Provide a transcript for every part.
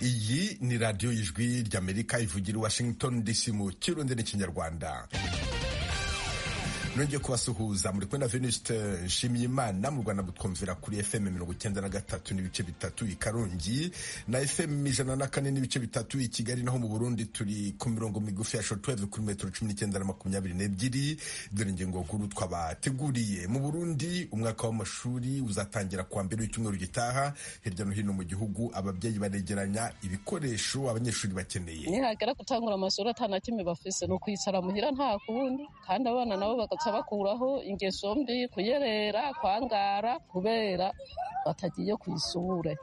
iyi ni radiyo y'ijwi ry'Amerika ivugira i Washington DC mu kirundi n'ikinyarwanda. Nongeye kubasuhuza muri kumwe na Venuste Nshimiyimana. Mu Rwanda mutwumvira kuri FM 93 n'ibice bitatu i Karongi na FM 104 n'ibice bitatu i Kigali, naho mu Burundi turi ku mirongo migufi ya shortwave kuri metero 19 na 22. Dore ingingo nkuru twabateguriye. Mu Burundi umwaka w'amashuri uzatangira kuwa mbere w'icyumweru gitaha. Hirya no hino mu gihugu ababyeyi baregeranya ibikoresho abanyeshuri bakeneye. Nihagera gutangura amashuri atana kimwe bafise no kwicara muhira nta kundi, kandi abana nabo bakuraho ingeso mbi, kuyerera, kwangara kubera batagiye kwisure.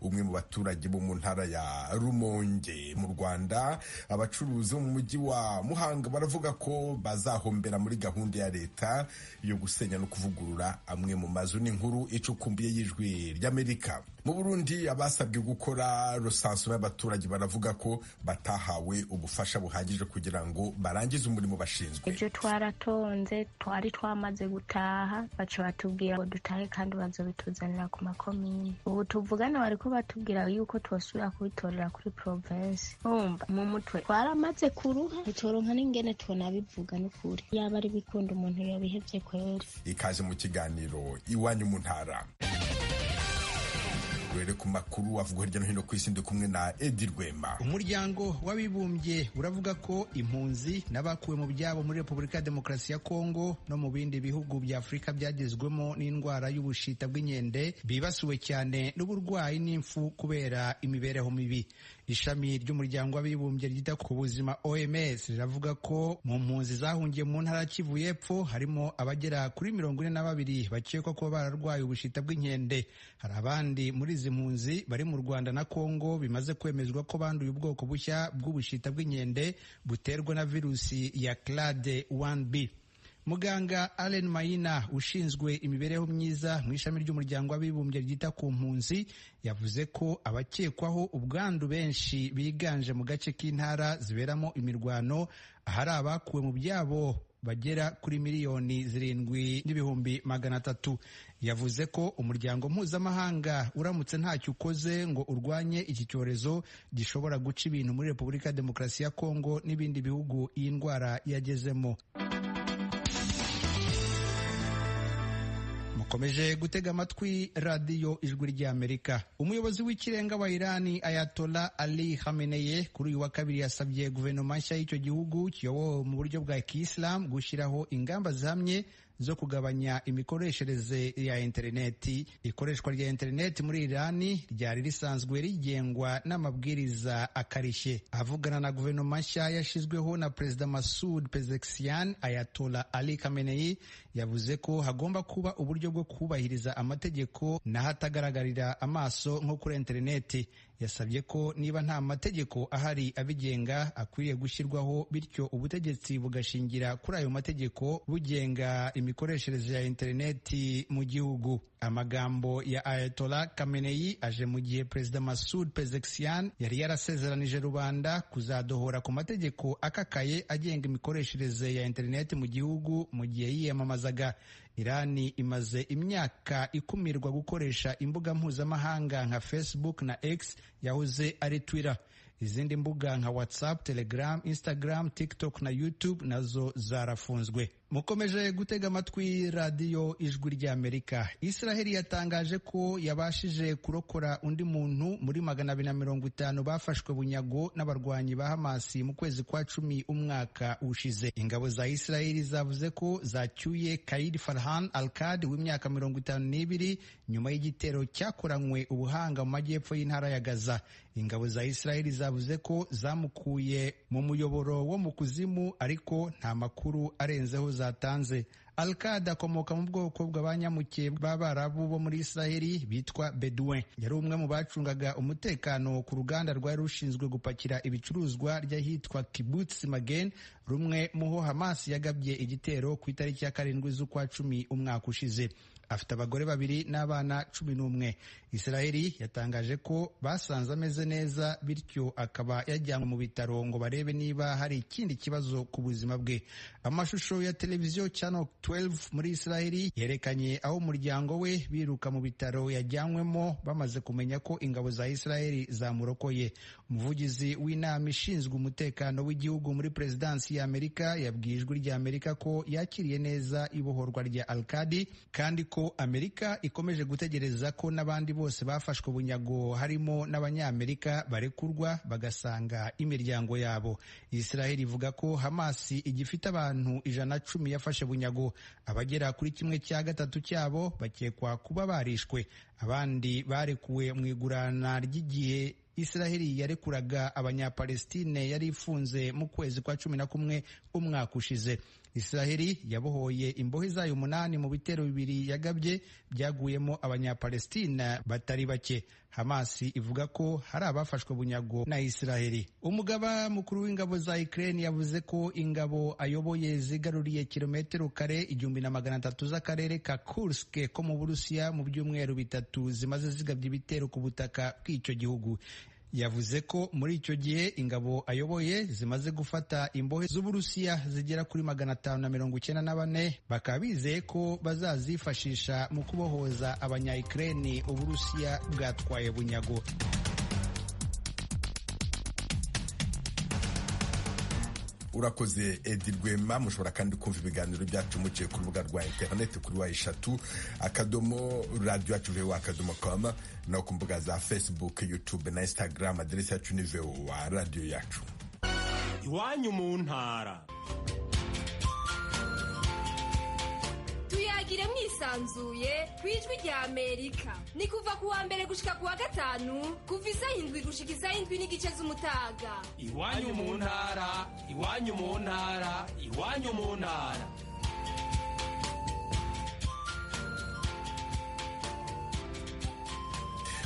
Umwe mu baturage bo mu ntara ya Rumonge mu Rwanda, abacuruzi bo mu mujyi wa Muhanga baravuga ko bazahombera muri gahunda ya leta yo gusenya no kuvugurura amwe mu mazu n'inkuru icukumbuye y'ijwi ry'Amerika. Mu Burundi abasabwe gukora recension y'abaturage baravuga ko batahawe ubufasha buhagije kugira ngo barangize umurimo bashinzwe. Ibyo twaratonze twari twamaze gutaha, baca batubwira ngo dutahe kandi bazobituzanira ku makomine. Ubu tuvugana bariko batubwira yuko twosubira kubitorera kuri province. Umva mu mutwe twaramaze kuruha, itoronka n'ingene tunabivuga n'ukuri. Yaba ari bikunda umuntu yabihevye kweri. Ikaze mu kiganiro iwanyu mu ntara. Rwere ku makuru avuga hirya no hino ku isi, ndi kumwe na Edi Rwema. Umuryango w'abibumbye uravuga ko impunzi n'abakuwe mu byabo muri Repubulika ya Demokarasi ya Kongo no mu bindi bihugu bya Afurika byagezwemo n'indwara y'ubushita bw'inkende bibasiwe cyane n'uburwayi n'imfu kubera imibereho mibi. Ishami ry'umuryango w'abibumbye ryita ku buzima OMS riravuga ko mu mpunzi zahungiye mu ntara Kivu y'Epfo harimo abagera kuri 42 bakekwa ko bararwaye ubushita bw'inkende. Hari abandi muri izi mpunzi bari mu Rwanda na Kongo bimaze kwemezwa ko banduye ubwoko bushya bw'ubushita bw'inkende buterwa na virusi ya Clade 1B. Muganga Allen Mayina ushinzwe imibereho myiza mu ishami ry'umuryango w'abibumbye ryita ku mpunzi yavuze ko abakekwaho ubwandu benshi biganje mu gace k'intara ziberamo imirwano, ahari abakuwe mu byabo bagera kuri 7,300,000. Yavuze ko umuryango mpuzamahanga uramutse ntacyo ukoze ngo urwanye iki cyorezo gishobora guca ibintu muri Repubulika ya Demokarasi ya Kongo n'ibindi bihugu iyi ndwara yagezemo. Mukomeje gutega amatwi radiyo ijwi ry'Amerika. Umuyobozi w'ikirenga wa Irani Ayatollah Ali Khamenei kuri uyu wa kabiri yasabye guverinoma nshya y'icyo gihugu kiyobowe mu buryo bwa Kiislamu gushyiraho ingamba zihamye zo kugabanya imikoreshereze ya interineti. Ikoreshwa rya interineti muri Irani ryari risanzwe rigengwa n'amabwiriza akarishye. Avugana na guverinoma nshya yashizweho na Perezida Masoud Pezeshkian, Ayatollah Ali Khamenei yavuze ko hagomba kuba uburyo bwo kubahiriza amategeko n'ahatagaragarira amaso nko kuri interineti. Yasabye ko niba nta mategeko ahari abigenga akwiriye gushyirwaho, bityo ubutegetsi bugashingira kuri ayo mategeko bugenga imikoreshereze ya interineti mu gihugu. Amagambo ya Ayatollah Khamenei aje mu gihe Perezida Masoud Pezeshkian yari yarasezeranije rubanda kuzadohora ku mategeko akakaye agenga imikoreshereze ya interineti mu gihugu mu gihe yiyamamazaga. Irani imaze imyaka ikumirwa gukoresha imbuga mpuzamahanga nka Facebook na X yahoze ari Twitter. Izindi mbuga nka WhatsApp, Telegram, Instagram, TikTok na YouTube nazo zarafunzwe. Mukomeje gutega amatwi radiyo ijwi ry'Amerika. Israheli yatangaje ko yabashije kurokora undi muntu muri 250 bafashwe bunyago n'abarwanyi ba Hamasi mu kwezi kwa 10 umwaka ushize. Ingabo za Israheli zavuze ko zacyuye Kaid Farhan Al-Kad w'imyaka 52 nyuma y'igitero cyakoranywe ubuhanga mu majyepfo y'intara ya Gaza. Ingabo za Israheli zavuze ko zamukuye mu muyoboro wo mu kuzimu, ariko nta makuru arenzeho zatanze. Al-Kad akomoka mu bwoko bw'abanyamuke b'Abarabu bo muri Israheli bitwa Bedouin. Yari umwe mu bacungaga umutekano ku ruganda rwari rushinzwe gupakira ibicuruzwa ry'ahitwa Kibbutz Magen rumwe muho Hamas yagabye igitero ku itariki ya 7 z'ukwa 10 umwaka ushize. Afite abagore 2 n'abana 11. Israeli yatangaje ko basanze ameze neza, bityo akaba yajyanwe mu bitaro ngo barebe niba hari ikindi kibazo ku buzima bwe. Amashusho ya televiziyo Channel 12 muri Israeli yerekanye aho umuryango we biruka mu bitaro yajyanwemo bamaze kumenya ko ingabo za Israeli zamurokoye. Umuvugizi w'inama ishinzwe umutekano w'igihugu muri Perezidansi ya Amerika yabwiye Ijwi rya Amerika ko yakiriye neza ibohorwa rya Al-Qadi kandi ko Amerika ikomeje gutegereza ko n'abandi bose bafashwe bunyago harimo n'abanyamerika barekurwa bagasanga imiryango yabo. Israeli ivuga ko Hamas igifite abantu 110 yafashe bunyago, abagera kuri 1/3 cyabo bakekwa kuba barishwe, abandi barekuwe mu igurana ry'igihe Israeli yarekuraga abanyapalestine yari ifunze mu kwezi kwa 11 umwaka ushize. Israeli yabohoye imbohe zayo 8 mu bitero 2 yagabye byaguyemo abanyapalestina batari bake. Hamas ivuga ko hari abafashwe bunyago na Israeli. Umugaba mukuru w'ingabo za Ukraine yavuze ko ingabo ayoboye zigaruriye kilometero kare 1300 z'akarere ka Kursk ko mu Burusiya mu byumweru 3 zimaze zigabye ibitero ku butaka bw'icyo gihugu. Yavuze ko muri icyo gihe ingabo ayoboye zimaze gufata imbohe z'Uburusiya zigera kuri 594, bakaba bizeye ko bazazifashisha mu kubohoza abanya-Ukraine Uburusiya bwatwaye bunyago. Urakoze Edi Rwema. Mushobora kandi kumva ibiganiro byacu muciye ku rubuga rwa interineti kuri wa3.radio@voa.com no ku mbuga za Facebook, YouTube na Instagram. Aderesi yacu ni VOA Radio yacu. Iwanyu mu ntara. Tuyagire mwisanzuye kwijwi rya Amerika. Ni kuva kuwa mbere gushika kuwa gatanu kuva 7 gushika 7:30 z'umutaga. Iwanyu mu ntara, iwanyu mu ntara, iwanyu mu ntara.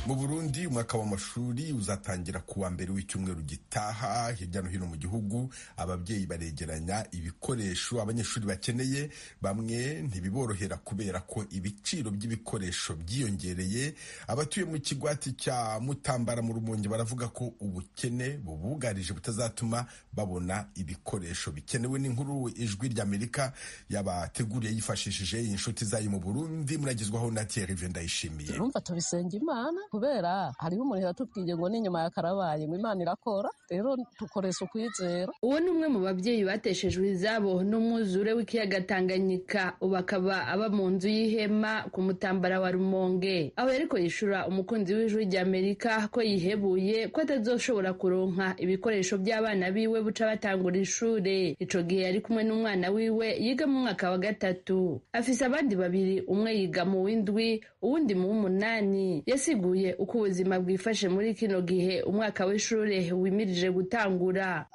Mu Burundi umwaka w'amashuri uzatangira kuwa mbere w'icyumweru gitaha. Hirya no hino mu gihugu ababyeyi baregeranya ibikoresho abanyeshuri bakeneye. Bamwe ntibiborohera kubera ko ibiciro by'ibikoresho byiyongereye. Abatuye mu kigwati cya Mutambara mu Rumonge baravuga ko ubukene bubugarije butazatuma babona ibikoresho bikenewe. N'inkuru Ijwi ry'Amerika yabateguriye yifashishije inshuti zayo mu Burundi. Muragizwaho na Thierry Vendayishimiye. Urumva tubisenga Imana kubera hariho umuntu yatubwiye ngo n'inyuma ya karabaye ngo Imana irakora, rero tukoresha ukwizera. Uwo ni umwe mu babyeyi bateshejwe izabo n'umwuzure w'ikiyaga Tanganyika, ubu akaba aba mu nzu y'ihema ku Mutambara wa Rumonge, aho yariko yishura umukunzi w'Ijwi ry'Amerika ko yihebuye ko atazoshobora kuronka ibikoresho by'abana biwe buca batangura ishure. Ico gihe yari kumwe n'umwana wiwe yiga mu mwaka wa 3, afise abandi babiri, umwe yiga mu w'indwi uwundi mu w'umunani. Yasiguye uko ubuzima bwifashe muri kino gihe umwaka w'ishure wimirije gutangura.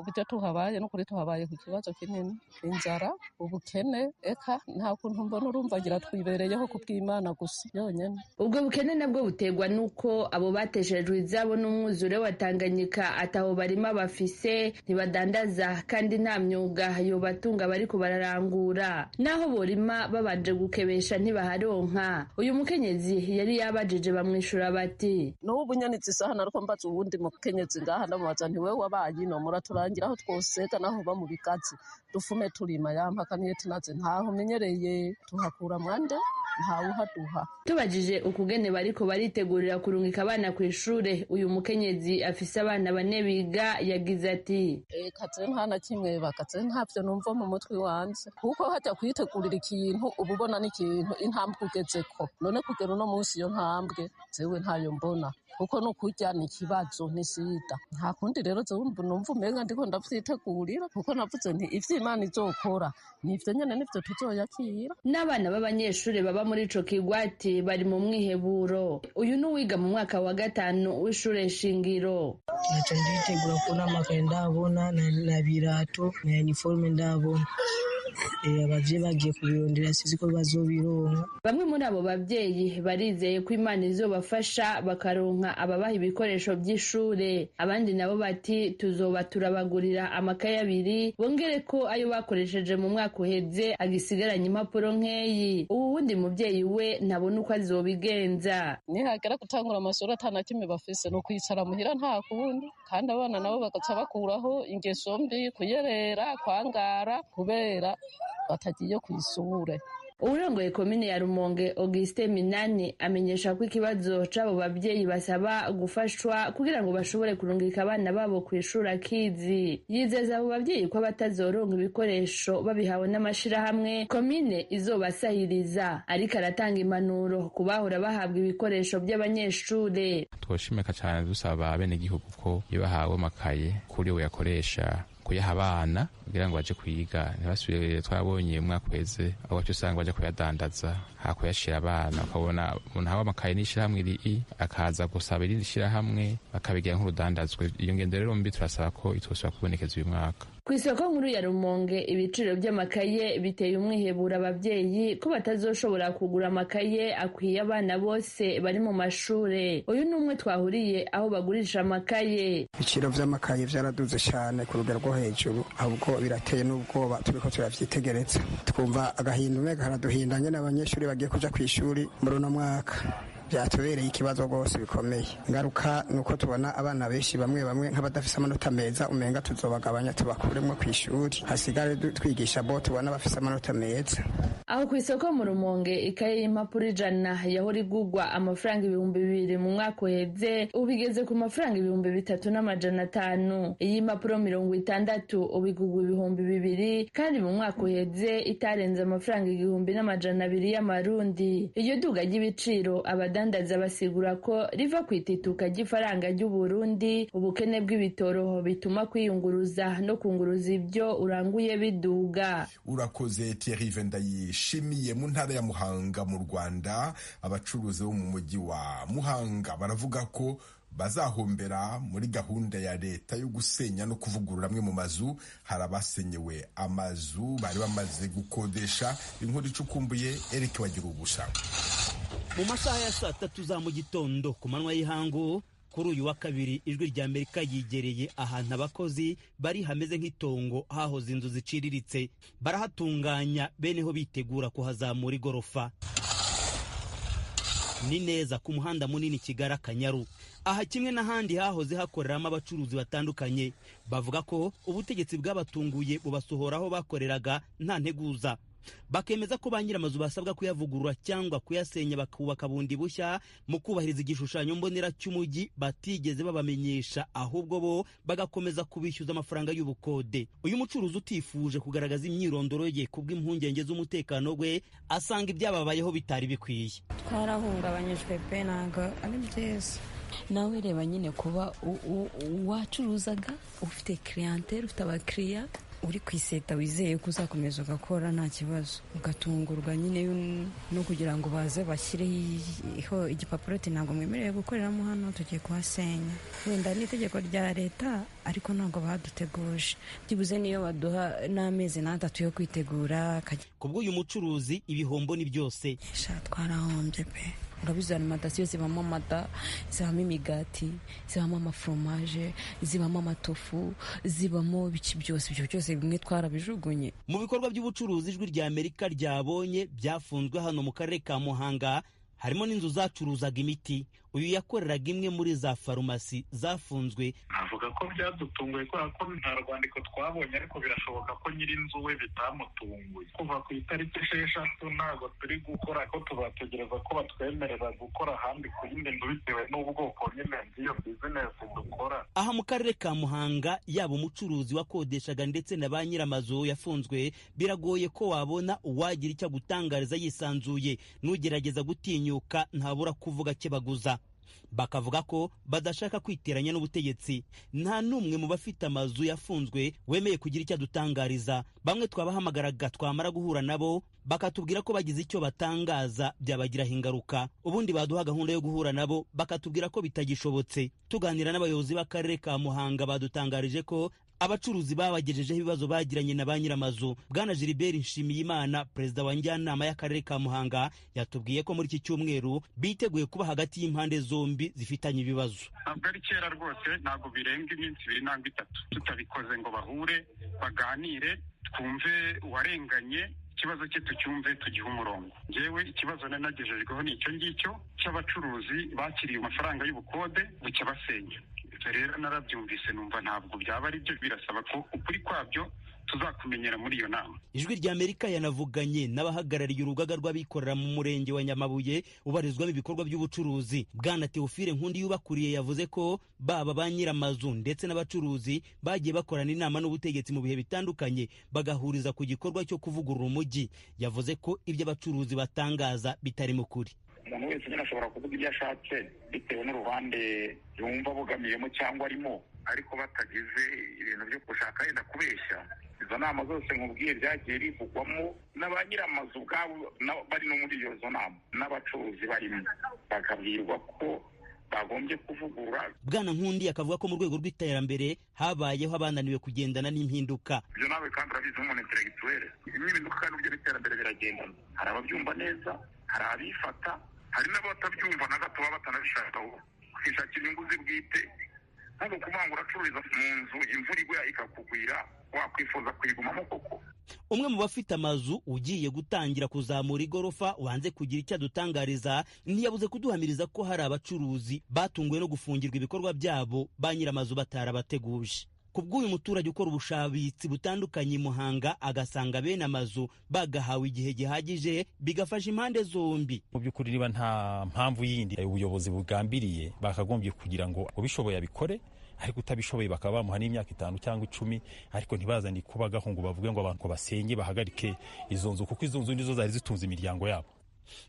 Ubwo tuhabaye no kuri tuhabaye ku kibazo kinini, inzara, ubukene, eka nta kuntu mbona urumva agira twibereyeho kubw'Imana gusa yonyene. Ubwo bukene nabwo butegwa nuko abo bateshejwe izabo n'umwuzure wa Tanganyika ataho barima bafise, ntibadandaza kandi nta myuga yobatunga bariko bararangura, naho borima babanje gukebesha ntibaharonka. Uyu mukenyezi yari yabajije bamwishura bati n'ubu nyanitse isahani ariko mbaza uwundi mukenyezi ngaha ndamubaza nti wewe wabaye ino muraturangira aho twosega naho ba mu bigazi dufume turima yampaka niyo tunaze ntaho menyereye tuhakura mwande ntawe uhaduha. Tubajije ukugene bariko baritegurira kurungika abana ku ishure, uyu mukenyezi afise abana 4 biga yagize ati kaze nta na kimwe bakaze ntavyo numva mu mutwe wanje, kuko hajya kwitegurira ikintu uba ubona n'ikintu intambwe ugezeko, none kugera uno munsi iyo ntambwe zewe ntayo mbona, kuko no kurya ni ikibazo n'isida. Nta kundi rero numva umenga ndiko ndavyitegurira, kuko navuze nti ivyo Imana izokora nivyo nyene nivyo tuzoyakira. N'abana b'abanyeshure baba muri ico kigwati bari mu mwiheburo. Uyu n'uwiga mu mwaka wa 5 w'ishure shingiro. Naca nditegura kubona amakaye ndabona na birato na uniforme ndabona. abavyeyi bagiye kubirondera sizi ko bazobironka. Bamwe muri abo bavyeyi barizeye ko Imana izobafasha bakaronka ababaha ibikoresho by'ishure. Abandi nabo bati tuzoba turabagurira amakaye abiri bongere ko ayo bakoresheje mu mwaka uheze agisigaranye impapuro nkeyi. Ubu wundi muvyeyi we ntabona uko azobigenza. Nihagera gutangura amashuri atana kimwe bafise no kwicara muhira nta kundi, kandi abana nabo bagaca bakuraho ingeso mbi, kuyerera, kwangara kubera batagiye kw'ishure. Uwurongoye komine ya Rumonge Auguste Minani amenyesha ko ikibazo c'abo bavyeyi basaba gufashwa kugira ngo bashobore kurungika abana babo kw'ishuri akizi. Yizeza abo bavyeyi ko batazoronka ibikoresho babihawe n'amashirahamwe komine izobasahiriza, ariko aratanga impanuro ku bahora bahabwa ibikoresho by'abanyeshure. Twoshimeka cyane dusaba abenegihugu ko iyo bahawe amakaye kuri we yakoresha kuyaha abana kugira ngo baje kwiga ntibasubire. Twabonye umwaka uheze aho wacu usanga baje kuyadandaza hakuyashira abana, ukabona umuntu hawe amakaye n'ishirahamwe iri akaza gusaba irindi shirahamwe bakabigira nk'urudandazwe. Iyo ngendo rero mbi turasaba ko itosubira kubonekeza uyu mwaka. Kw'isoko nkuru ya Rumonge ibiciro by'amakaye biteye umwihebura abavyeyi ko batazoshobora kugura amakaye akwiye abana bose bari mu mashure. Uyu numwe twahuriye aho bagurisha amakaye. Ibiciro vy'amakaye vyaraduze cyane ku rugero rwo hejuru, ahubwo birateye n'ubwoba turiko turavyitegereza. Twumva agahinda umwega haraduhindanye n'abanyeshuri bagiye kuja kw'ishuri muri uno mwaka. Byatubereye ikibazo rwose bikomeye. Ingaruka nuko tubona abana benshi bamwe nk'abadafise amanota meza umenga tuzobagabanya tubakuremwo kw'ishuri, hasigare twigisha bo tubona bafise amanota meza. Aho kw'isoko mu Rumonge ikaye y'impapuro 100 yahora igurwa amafaranga 2,000 mu mwaka uheze ubigeze ku mafaranga 3,500. Iyi mpapuro 60 ubigurwa 2,000 kandi mu mwaka uheze itarenze amafaranga 1,200 y'amarundi. Iyo duga ry'ibiciro abadandaza basigura ko riva kwitituka ry'ifaranga ry'u Burundi, ubukene bw'ibitoro bituma kwiyunguruza no kunguruza ibyo uranguye biduga. Urakoze Thierry Vendayishimiye. Mu ntara ya Muhanga mu Rwanda, abacuruzi bo mu mujyi wa Muhanga baravuga ko bazahombera muri gahunda ya leta yo gusenya no kuvugurura amwe mu mazu. Hari abasenyewe amazu bari bamaze gukodesha. Inkuru icukumbuye Eric Wagirugusa. Mu masaha ya saa 3 za mu gitondo ku manywa y'ihangu kuri uyu wa kabiri, ijwi rya Amerika yigereye ahantu abakozi bari hameze nk'itongo hahoze inzu ziciriritse. Barahatunganya beneho bitegura kuhazamura igorofa. Ni neza ku muhanda munini Kigali Kanyaru. Aha kimwe n'ahandi hahoze hakoreramo abacuruzi batandukanye, bavuga ko ubutegetsi bwabatunguye bubasohoraho bakoreraga nta nteguza. Bakemeza ko ba nyir'amazu basabwa kuyavugurura cyangwa kuyasenya bakubaka bundi bushya mu kubahiriza igishushanyo mbonera cy'umujyi batigeze babamenyesha, ahubwo bo bagakomeza kubishyuza amafaranga y'ubukode. Uyu mucuruzi utifuje kugaragaza imyirondoro ye kubw'impungenge z'umutekano we asanga ibyababayeho bitari bikwiye. Twarahungabanyijwe pe, ntago ari byiza. Nawe reba nyine kuba wacuruzaga ufite clientele, ufite abakiriya, uri kwiseta wizeye ko uzakomeza ugakora nta kibazo, ugatungurwa nyine no kugira ngo baze bashyireho igipapuro ati ntabwo mwemerewe gukoreramo hano, tugiye kuhasenya. Wenda ni itegeko rya leta ariko ntabwo baduteguje, byibuze niyo baduha n'amezi n'atatu yo kwitegura. Kubw'uyu mucuruzi ibihombo ni byose. Twarahombye pe. Urabizi alimantasiyo zibamo amata, zibamo imigati, zibamo amaforomaje, zibamo amatofu, zibamo ibiki byose. Ibyo byose bimwe twarabijugunye. Mu bikorwa by'ubucuruzi ijwi rya Amerika ryabonye byafunzwe hano mu karere ka Muhanga harimo n'inzu zacuruzaga imiti. Uyu yakoreraga imwe muri za farumasi zafunzwe. Avuga ko byadutunguye kubera ko nta rwandiko twabonye, ariko birashoboka ko nyir'inzu we bitamutunguye. Kuva ku itariki 6 ntabwo turi gukora, ko tubategereza ko batwemerera gukora ahandi ku yindi nzu bitewe n'ubwoko nyine bw'iyo bizinesi dukora. Aha mu karere ka Muhanga, yaba umucuruzi wakodeshaga ndetse na ba nyir'amazu yafunzwe, biragoye ko wabona uwagira icyo agutangariza yisanzuye. Nugerageza gutinyuka ntabura kuvuga kebaguza. Bakavuga ko badashaka kwiteranya n'ubutegetsi. Nta n'umwe mu bafite amazu yafunzwe wemeye kugira icyo adutangariza. Bamwe twabahamagaraga twamara guhura nabo bakatubwira ko bagize icyo batangaza byabagiraho ingaruka, ubundi baduha gahunda yo guhura nabo bakatubwira ko bitagishobotse. Tuganira n'abayobozi b'akarere ka Muhanga badutangarije ko abacuruzi babagejejeho ibibazo bagiranye na ba nyir'amazu. Bwana Gilbert Nshimiyimana, perezida wa njyanama y'akarere ka Muhanga, yatubwiye ko muri iki cyumweru biteguye kuba hagati y'impande zombi zifitanye ibibazo. Ntabwo ari kera rwose, ntabwo birenga iminsi 2 cyangwa 3 tutabikoze ngo bahure baganire, twumve uwarenganye, ikibazo cye tucyumve, tugihe umurongo. Njyewe ikibazo nanagejejweho ni icyo ngicyo cy'abacuruzi bakiriye amafaranga y'ubukode bucya basenya. Rero narabyumvise numva ntabwo byaba ari byo, birasaba ko ukuri kwabyo tuzakumenyera muri iyo nama. Ijwi rya Amerika yanavuganye n'abahagarariye urugaga rw'abikorera mu murenge wa Nyamabuye ubarizwamo ibikorwa by'ubucuruzi. Bwana Theophile Nkundi yubakuriye yavuze ko baba ba nyir'amazu ndetse n'abacuruzi bagiye bakorana inama n'ubutegetsi mu bihe bitandukanye bagahuriza ku gikorwa cyo kuvugurura umujyi. Yavuze ko ibyo abacuruzi batangaza bitari mu kuri. Umuntu wese nyine ashobora kuvuga ibyo ashatse bitewe n'uruhande yumva abogamiyemo cyangwa arimo, ariko batagize ibintu byo gushaka yenda kubeshya. Izo nama zose nkubwiye byagiye bivugwamo n'aba nyir'amazu ubwabo bari no muri izo nama, n'abacuruzi barimo bakabwirwa ko bagombye kuvugurura. Bwana Nkundi akavuga ko mu rwego rw'iterambere habayeho abananiwe kugendana n'impinduka. Ibyo nawe kandi urabizi nk'umuntu intellectuel, impinduka kandi uburyo n'iterambere biragendana. Hari ababyumva neza, hari abifata, hari n'abatabyumva na gato baba batanabishakaho kwishakira inyungu zibwite. Ntabwo kuvuga ngo uracururiza mu nzu imvura igwa ikakugwira wakwifuza kuyigumamo koko. Umwe mu bafite amazu ugiye gutangira kuzamura igorofa wanze kugira icyo adutangariza ntiyabuze kuduhamiriza ko hari abacuruzi batunguwe no gufungirwa ibikorwa byabo ba nyir'amazu batarabateguje. Kubw'uyu muturage ukora ubushabitsi butandukanye i Muhanga agasanga bene amazu bagahawe igihe gihagije bigafasha impande zombi. Mu by'ukuri niba nta mpamvu yindi ubuyobozi bugambiriye bakagombye kugira ngo ubishoboye abikore, ariko utabishoboye bakaba bamuha n'imyaka 5 cyangwa 10, ariko ntibazane kubagaho ngo bavuge ngo abantu basenye bahagarike izo nzu, kuko izo nzu nizo zari zitunze imiryango yabo.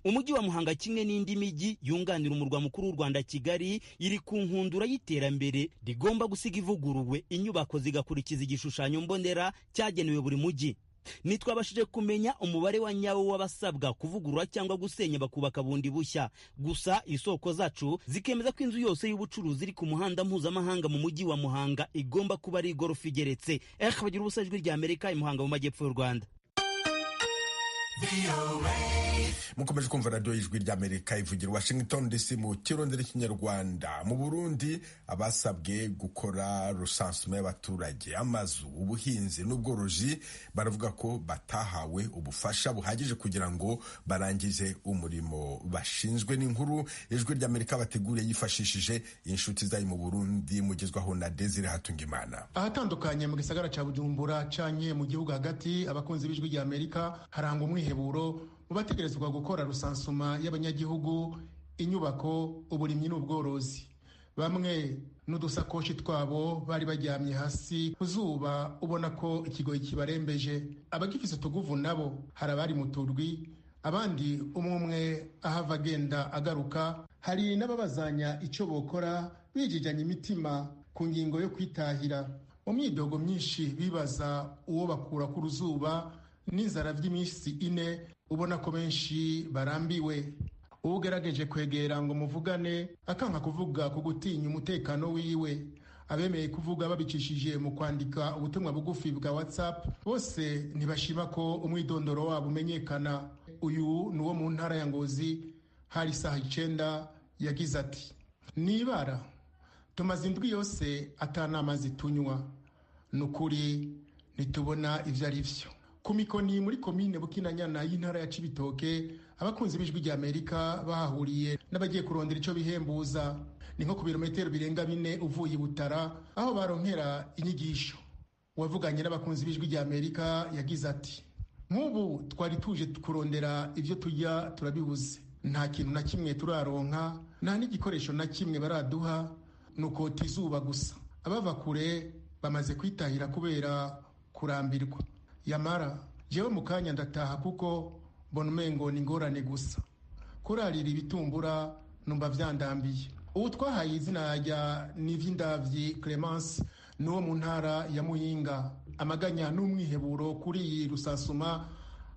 Umujyi wa Muhanga kimwe n'indi mijyi yunganira umurwa mukuru w'u Rwanda Kigali iri ku nkundura y'iterambere rigomba gusiga ivuguruwe, inyubako zigakurikiza igishushanyo mbonera cyagenewe buri mujyi. Nitwabashije kumenya umubare wa nyawo w'abasabwa kuvugurura cyangwa gusenya bakubaka bundi bushya. Gusa isoko zacu zikemeza ko inzu yose y'ubucuruzi iri ku muhanda mpuzamahanga mu mujyi wa Muhanga igomba kuba ari igorofa igeretse. Bagira ubusa Ijwi rya Amerika i Muhanga mu majyepfo y'u Rwanda. Mukomeje kumva radio y'Ijwi ry'Amerika ivugira Washington DC mu kirundi n'ikinyarwanda. Mu Burundi abasabwe gukora recensement y'abaturage, amazu, ubuhinzi n'ubworozi baravuga ko batahawe ubufasha buhagije kugira ngo barangize umurimo bashinzwe. N'inkuru Ijwi ry'Amerika bateguriye yifashishije inshuti zayo mu Burundi mugezwaho na Desire Hatungimana. Ahatandukanye mu gisagara ca Bujumbura canye mu gihugu hagati, abakunzi b'Ijwi ry'Amerika haranga umwiheburo bategerezwa gukora rusansuma y'abanyagihugu, inyubako, uburimyi n'ubworozi. Bamwe n'udusakoshi twabo bari baryamye hasi ku zuba, ubona ko ikigoyi kibarembeje. Abagifise utuguvu nabo hari abari mu turwi, abandi umwe ahava agenda agaruka. Hari n'ababazanya icyo bokora bijijanye imitima ku ngingo yo kwitahira. Mu myidogo myinshi bibaza uwo bakura ku ruzuba n'inzara by'iminsi 4, ubona ko benshi barambiwe. Ugerageje kwegera ngo muvugane akanka kuvuga ku gutinya umutekano wiwe. Abemeye kuvuga babicishije mu kwandika ubutumwa bugufi bwa WhatsApp bose ntibashima ko umwidondoro wabo umenyekana. Uyu ni uwo mu ntara ya Ngozi, hari saha 9 yagize ati: nibara tumaze indwi yose atanamazi tunywa, nukuri nitubona ivyo ari vyo. Ku Mikoni muri komine Bukinanyana y'intara ya Cibitoke, abakunzi b'Ijwi ry'Amerika bahahuriye n'abagiye kurondera ico bihembuza. Ni nko ku birometero birenga 4 uvuye Butara, aho baronkera inyigisho. Wavuganye n'abakunzi b'Ijwi ry'Amerika yagize ati: nk'ubu twari tuje kurondera ivyo tujya turabibuze, nta kintu na kimwe turaronka, nta n'igikoresho na kimwe baraduha, nuko tizuba gusa. Abava kure bamaze kwitahira kubera kurambirwa. Yamara jewe mukanya ndataha kuko mbona umengo ni ngorane gusa. Kurarira ibitumbura numva vyandambiye. Ubu twahaye izina rya Nivyindavyi Clemence n'uwo mu ntara ya Muyinga. Amaganya n'umwiheburo kuri iyi rusansuma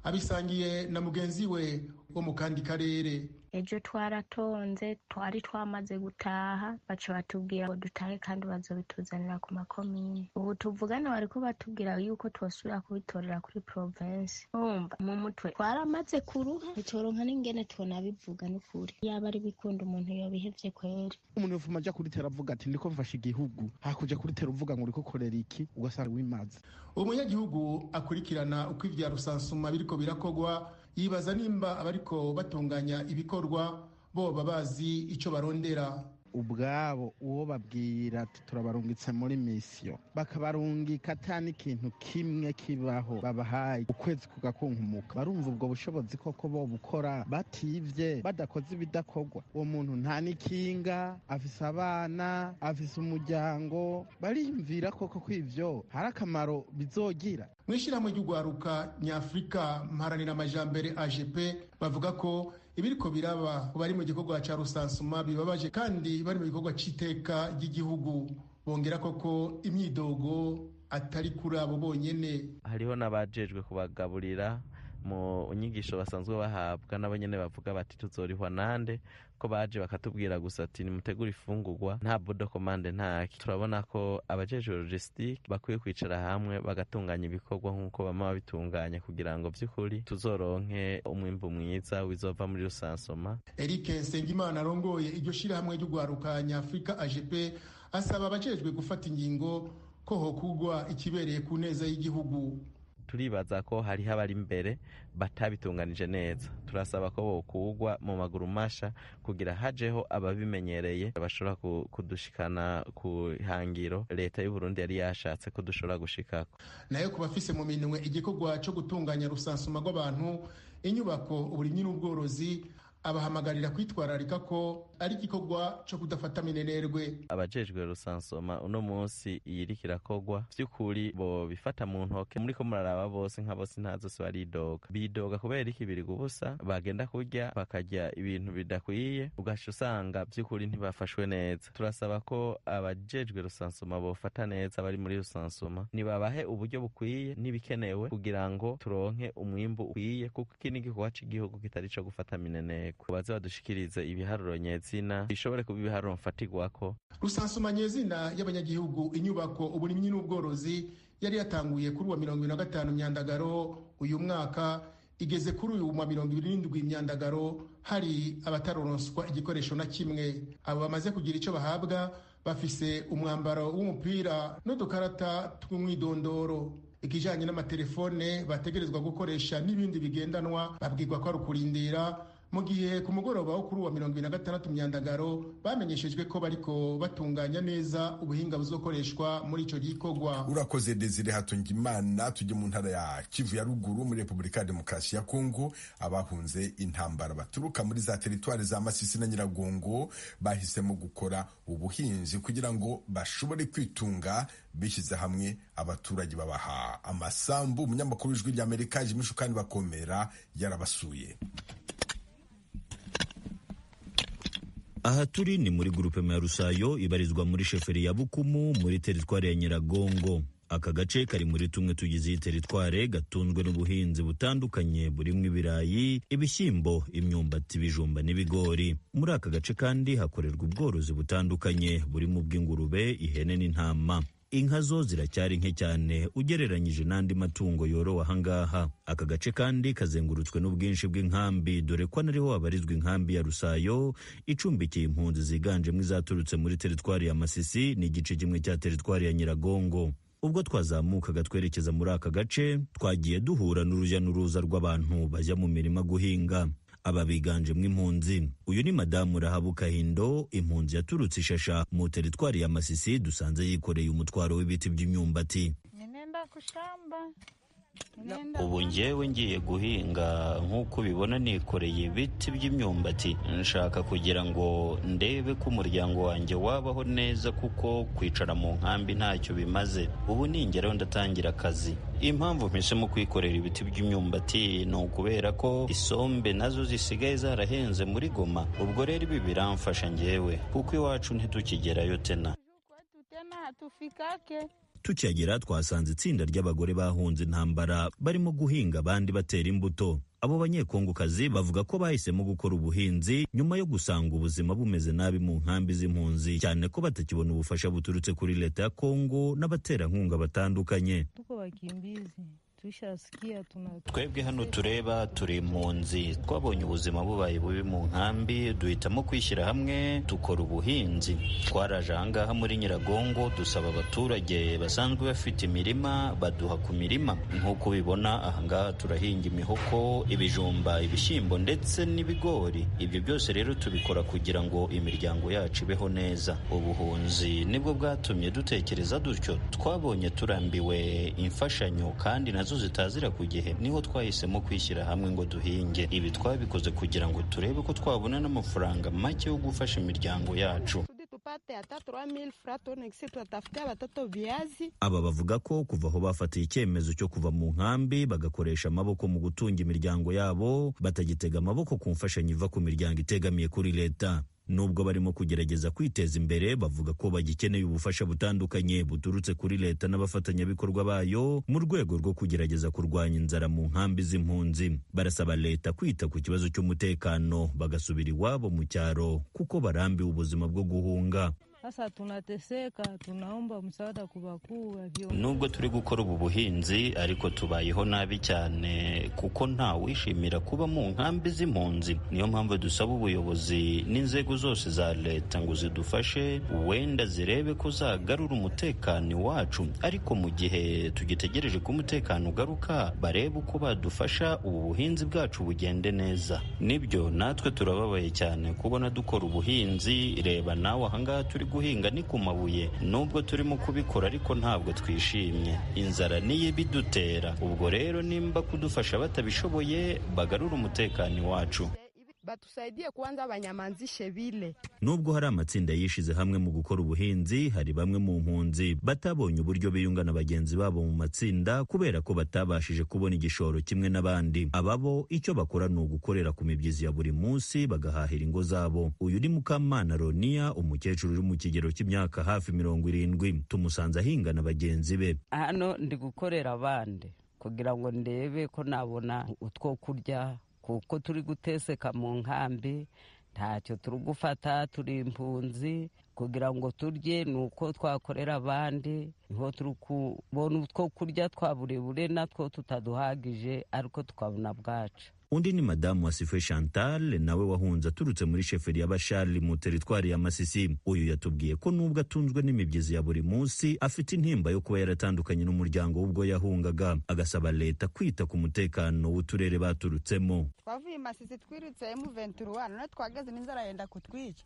abisangiye na mugenzi we wo mu kandi karere. ejo twaratonze twari twamaze gutaha baca batubwira ngo dutahe kandi bazobituzanira ku makomine. Ubu tuvugana bariko batubwira yuko twosubira kubitorera kuri province. Umva mu mutwe twaramaze kuruha ntitoronka n'ingene tunabivuga n'ukuri. Yaba ari bikunda umuntu yobihevye kweri. Umuntu yovuma aja kuritera avuga ati ndiko mfasha igihugu, hakuja kuritera uvuga ngo uriko korera iki ugasanga wimaze. Umunyagihugu akurikirana uko ivya rusansuma biriko birakogwa yibaza nimba abariko batunganya ibikorwa boba bazi ico barondera. Ubwabo uwo babwira ati turabarungitse muri misiyo bakabarungika atani ikintu kimwe kibaho babahaye ukwezi kugakunkumuka, barumva ubwo bushobozi koko bo bukora bativye badakoze ibidakorwa. Uwo muntu nta n'ikinga afise abana afise umuryango, bariyumvira koko ko ivyo hari akamaro bizogira. Mw'ishirahamwe ry'ugwaruka nyafrika mparanira amajambere AGP bavuga ko ibiriko biraba bari mu gikorwa ca rusansuma bibabaje kandi bari mu gikorwa c'iteka ry'igihugu. Bongera koko imyidogo atari kuri abo bonyene. Hariho n'abajejwe kubagaburira mu nyigisho basanzwe bahabwa nabo nyene bavuga bati tuzorihwa nande, ko baje bakatubwira gusa ati nimutegura ifungurwa nta bodo commande ntaki. Turabona ko abajejwe logistique bakwiye kwicara hamwe bagatunganya ibikorwa nk'uko bama babitunganya kugira ngo vy'ukuri tuzoronke umwimbu mwiza wizova muri rusansoma. Eric Nsengimana arongoye iryo shirahamwe ry'ugwaruka nyafrika AGP asaba abajejwe gufata ingingo ko hokugwa ikibereye ku neza y'igihugu. Turibaza ko hariho abari imbere batabitunganije neza. Turasaba ko bokugwa mu maguru masha kugira hajeho ababimenyereye bashobora kudushikana ku hangiro leta y'u Burundi yari yashatse ko dushobora gushikako. Nayo kubafise mu minwe igikorwa cyo gutunganya rusansuma rw'abantu, inyubako, uburimyi n'ubworozi abahamagarira kwitwararika ko ari igikorwa cyo kudafata minenerwe. Abajejwe rusansoma uno munsi iyirikira kogwa vy'ukuri bo bifata mu ntoke. Muri ko muraraba bose nka bose ntazose bidoga kubera iki biri gubusa bagenda kurya bakarya ibintu bidakwiye ugasha usanga vy'ukuri ntibafashwe neza. Turasaba ko abajejwe rusansoma bofata neza bari muri rusansoma nibabahe uburyo bukwiye n'ibikenewe kugira ngo turonke umwimbu ukwiye, kuko iki ni igikorwa c'igihugu kitari co gufata minenerwe. Baze badushikirize ibiharuro nyezina bishobore kuba ibiharuro mfatirwako. Rusansuma nyezina y'abanyagihugu, inyubako, uburimyi n'ubworozi yari yatanguye kuri wa 25 Myandagaro uyu mwaka, igeze kuri uyu wa 27 Myandagaro hari abataroronswa igikoresho na kimwe. Abo bamaze kugira ico bahabwa bafise umwambaro w'umupira n'udukarata tw'umwidondoro. Ikijanye n'amatelefone bategerezwa gukoresha n'ibindi bigendanwa babwirwa ko ari ukurindira, mu gihe ku mugoroba wo kuri wa 26 Myandagaro bamenyeshejwe ko bariko batunganya neza ubuhinga buzokoreshwa muri ico gikorwa. Urakoze Desire Hatungimana. Tujye mu ntara ya Kivu ya ruguru muri Republika ya Demokarasi ya Kongo. Abahunze intambara baturuka muri za teritwari za Masisi na Nyiragongo bahisemo gukora ubuhinzi kugira ngo bashobore kwitunga bishyize hamwe. Abaturage babaha amasambu. Umunyamakuru w'Ijwi ry'Amerika Jimishu kandi bakomera yarabasuye. Aha turi ni muri grupe ya Rusayo ibarizwa muri sheferi ya Bukumu muri teritwari ya Nyiragongo. Aka gace kari muri tumwe tugize iyi teritware gatunzwe n'ubuhinzi butandukanye burimo ibirayi, ibishyimbo, imyumbati, ibijumba n'ibigori. Muri aka gace kandi hakorerwa ubworozi butandukanye burimo ubw'ingurube, ihene n'intama. Inka zo ziracyari nke cyane ugereranyije n'andi matungo yorowe ahangaha. Aka gace kandi kazengurutswe n'ubwinshi bw'inkambi, dore ko nariho habarizwa inkambi ya Rusayo icumbikiye impunzi ziganjemo izaturutse muri teritwari ya Masisi n'igice kimwe cya teritwari ya Nyiragongo. Ubwo twazamukaga twerekeza muri aka gace twagiye duhura n'urujya n'uruza rw'abantu bajya mu mirima guhinga. Aba biganjemo impunzi. Uyu ni Madamu Rahabu Kahindo, impunzi yaturutse Ishasha mu teritwari ya Masisi, dusanze yikoreye umutwaro w'ibiti by'imyumbati. Nenda kushamba. Ubu njyewe ngiye guhinga nk'uko ubibona nikoreye ibiti by'imyumbati. Nshaka kugira ngo ndebe ko umuryango wanjye wabaho neza, kuko kwicara mu nkambi ntacyo bimaze. Ubu ningeraho ndatangira akazi. Impamvu mpisemo kwikorera ibiti by'imyumbati ni ukubera ko isombe nazo zisigaye zarahenze muri Goma. Ubwo rero ibi biramfasha njyewe kuko iwacu ntitukigerayo tena. tukihagera twasanze itsinda ry'abagore bahunze intambara barimo guhinga abandi batera imbuto. Abo banyekongokazi bavuga ko bahisemo gukora ubuhinzi nyuma yo gusanga ubuzima bumeze nabi mu nkambi z'impunzi, cyane ko batakibona ubufasha buturutse kuri leta ya Kongo n'abaterankunga batandukanye. Twebwe hano tureba turi impunzi, twabonye ubuzima bubaye bubi mu nkambi, duhitamo kwishyira hamwe dukora ubuhinzi. Twaraje ahangaha muri Nyiragongo dusaba abaturage basanzwe bafite imirima baduha ku mirima. Nk'uko ubibona ahangaha turahinga imihoko, ibijumba, ibishyimbo ndetse n'ibigori. Ibyo byose rero tubikora kugira ngo imiryango yacu ibeho neza. Ubuhunzi nibwo bwatumye dutekereza dutyo. Twabonye turambiwe imfashanyo kandi nazo zitazira ku gihe, niho twahisemo kwishyira hamwe ngo duhinge. Ibi twabikoze kugira ngo turebe ko twabona n'amafaranga make yo gufasha imiryango yacu. Aba bavuga ko kuva aho bafatiye icyemezo cyo kuva mu nkambi bagakoresha amaboko mu gutunga imiryango yabo, batagitega amaboko ku mfashanyo iva ku miryango itegamiye kuri leta. Nubwo barimo kugerageza kwiteza imbere, bavuga ko bagikeneye ubufasha butandukanye buturutse kuri leta n'abafatanyabikorwa bayo mu rwego rwo kugerageza kurwanya inzara mu nkambi z'impunzi. Barasaba leta kwita ku kibazo cy'umutekano bagasubira iwabo mu cyaro kuko barambiwe ubuzima bwo guhunga. Sasa tunateseka, tunaomba msaada kubakuu. Nubwo turi gukora ubu buhinzi ariko tubayeho nabi cyane kuko nta wishimira kuba mu nkambi z'impunzi. Niyo mpamvu dusaba ubuyobozi n'inzego zose za leta ngo zidufashe, wenda zirebe ko zagarura umutekano wacu, ariko mu gihe tugitegereje ko umutekano ugaruka barebe uko badufasha ubu buhinzi bwacu bugende neza. Nibyo natwe turababaye cyane kubona dukora ubuhinzi. Reba nawe ahangaha turi guhinga ni ku mabuye, nubwo turimo kubikora ariko ntabwo twishimye. Inzara niyo bidutera. Ubwo rero nimba kudufasha batabishoboye bagarura umutekano wacu. Batusaidie kwanza abanyamanzishe bile. Nubwo hari amatsinda yishize hamwe mu gukora ubuhinzi, hari bamwe mu mpunzi batabonye uburyo biyungana bagenzi babo mu matsinda kubera ko batabashije kubona igishoro kimwe n'abandi. Ababo icyo bakora ni ugukorera ku mibyizi ya buri munsi bagahahira ingo zabo. Uyu ni Mukamana Ronia, umukecuru uri mu kigero cy'imyaka hafi 70. Tumusanze ahingana bagenzi be. Hano ndi gukorera abandi kugira ngo ndebe ko nabona utwo kurya, kuko turi guteseka mu nkambi, ntacyo turi gufata, turi impunzi. Kugira ngo turye nuko twakorera abandi, niho turi kubona utwo kurya twa buri natwo tutaduhagije ariko tukabona bwacu. Undi ni Madamu Wasife Chantal, nawe wahunze aturutse muri sheferi ya Bashali mu teritwari ya Masisi. Uyu yatubwiye ko nubwo atunzwe n'imibyizi ya buri munsi, afite intimba yo kuba yaratandukanye n'umuryango w'ubwo yahungaga. Agasaba leta kwita ku mutekano w'uturere baturutsemo. Twavuye Masisi twirutse M23, none twageze n'inzara yenda kutwica.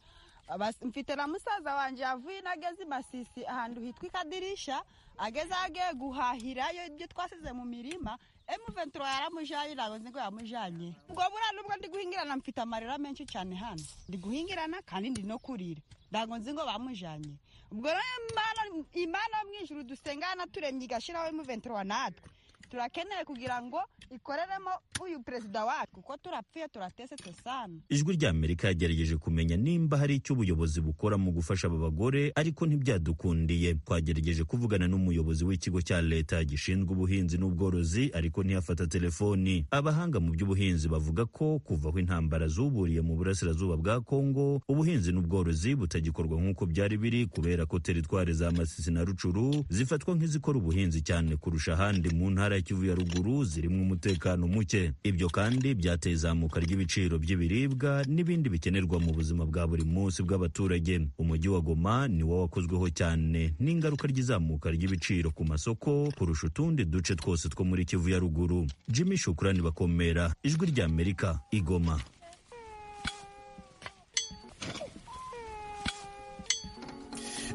Mfite na musaza wanje yavuye nageze Masisi ahantu hitwa Ikadirisha, ageze agiye guhahirayo ibyo twasize mu mirima. M23 yaramujanye, ntabwo nzi ngo yamujanye. Ubwo buriya nubwo ndi guhingirana mfite amarira menshi cyane hano. Ndi guhingirana kandi ndi no kurira. Ntabwo nzi ngo bamujanye. Ubwo rero Imana mwijuru dusengana turemye igashiraho M23 natwe. Turakeneye kugira ngo ikoreremo uyu perezida wacu kuko turapfuye turatesetse sana. Ijwi rya Amerika yagerageje kumenya nimba hari icyo ubuyobozi bukora mu gufasha aba bagore, ariko ntibyadukundiye. Twagerageje kuvugana n'umuyobozi w'ikigo cya leta gishinzwe ubuhinzi n'ubworozi ariko ntiyafata telefoni. Abahanga mu by'ubuhinzi bavuga ko kuva aho intambara zuburiye mu burasirazuba bwa Kongo, ubuhinzi n'ubworozi butagikorwa nk'uko byari biri kubera ko teritwari za Masisi na Rucuru zifatwa nk'izikora ubuhinzi cyane kurusha ahandi mu ntara Kivu ya ruguru zirimo umutekano muke. Ibyo kandi byateye izamuka ry'ibiciro by'ibiribwa n'ibindi bikenerwa mu buzima bwa buri munsi bw'abaturage. Umujyi wa Goma ni wo wakozweho cyane n'ingaruka ry'izamuka ry'ibiciro ku masoko kurusha utundi duce twose two muri Kivu ya ruguru. Jimmy Shukrani Bakomera, Ijwi rya Amerika, Igoma.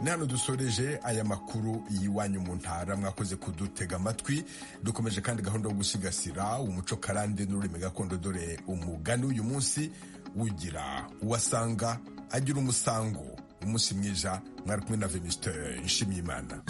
Nano dusoreje aya makuru yiwanyu mu ntara. Mwakoze kudutega amatwi. Dukomeje kandi gahunda yo gusigasira umuco karande n'ururimi gakondo, dore umugani uyu munsi ugira uwasanga agira umusango. Umunsi mwiza. Mwari kumwe na Venuste Nshimiyimana.